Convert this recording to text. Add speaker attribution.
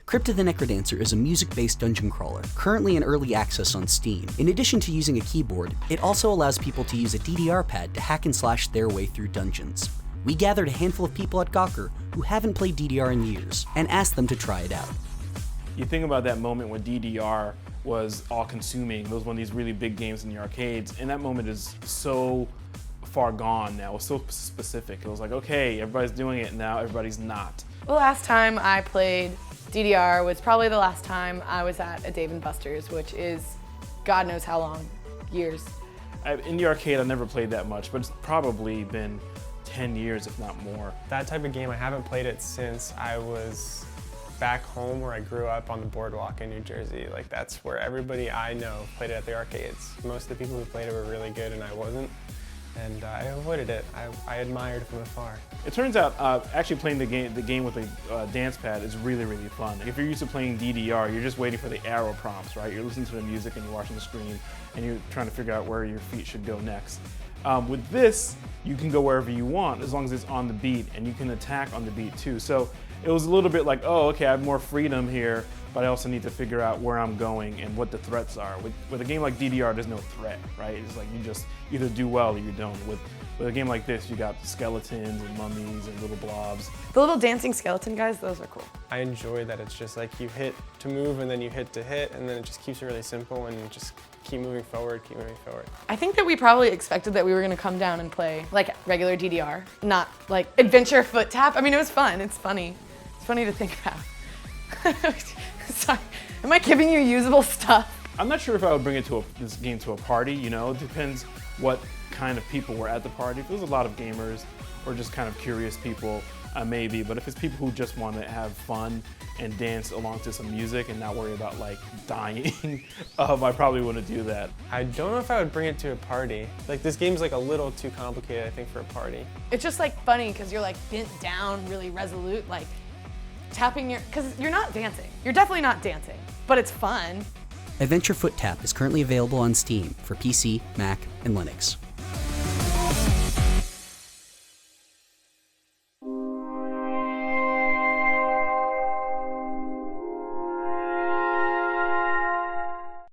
Speaker 1: Crypt the Necrodancer is a music-based dungeon crawler, currently in early access on Steam. In addition to using a keyboard, it also allows people to use a DDR pad to hack and slash their way through dungeons. We gathered a handful of people at Gawker who haven't played DDR in years, and asked them to try it out.
Speaker 2: You think about that moment when DDR was all-consuming. It was one of these really big games in the arcades, and that moment is so far gone now. It was so specific. It was like, okay, everybody's doing it, and now everybody's not.
Speaker 3: The last time I played DDR was probably the last time I was at a Dave & Buster's, which is God knows how long, years.
Speaker 2: In the arcade, I've never played that much, but it's probably been 10 years, if not more.
Speaker 4: That type of game, I haven't played it since I was back home where I grew up on the boardwalk in New Jersey. Like, that's where everybody I know played it at the arcades. Most of the people who played it were really good and I wasn't. And I avoided it. I admired from afar.
Speaker 2: It turns out actually playing the game with a dance pad is really, really fun. If you're used to playing DDR, you're just waiting for the arrow prompts, right? You're listening to the music and you're watching the screen and you're trying to figure out where your feet should go next. With this, you can go wherever you want as long as it's on the beat, and you can attack on the beat too. So it was a little bit like, oh, okay, I have more freedom here, but I also need to figure out where I'm going and what the threats are. With a game like DDR, there's no threat, right? It's like you just either do well or you don't. With a game like this, you got skeletons and mummies and little blobs.
Speaker 3: The little dancing skeleton guys, those are cool.
Speaker 4: I enjoy that it's just like you hit to move and then you hit to hit, and then it just keeps it really simple and just keep moving forward, keep moving forward.
Speaker 3: I think that we probably expected that we were gonna come down and play like regular DDR, not like adventure foot tap. I mean, it was fun, it's funny. It's funny to think about. Sorry, am I giving you usable stuff?
Speaker 2: I'm not sure if I would bring it to this game to a party, you know? It depends what kind of people were at the party. If there's a lot of gamers or just kind of curious people, maybe. But if it's people who just want to have fun and dance along to some music and not worry about like dying, I probably wouldn't do that.
Speaker 4: I don't know if I would bring it to a party. Like, this game's like a little too complicated, I think, for a party.
Speaker 3: It's just like funny because you're like bent down, really resolute, like tapping because you're not dancing. You're definitely not dancing, but it's fun.
Speaker 1: Adventure Foot Tap is currently available on Steam for PC, Mac, and Linux.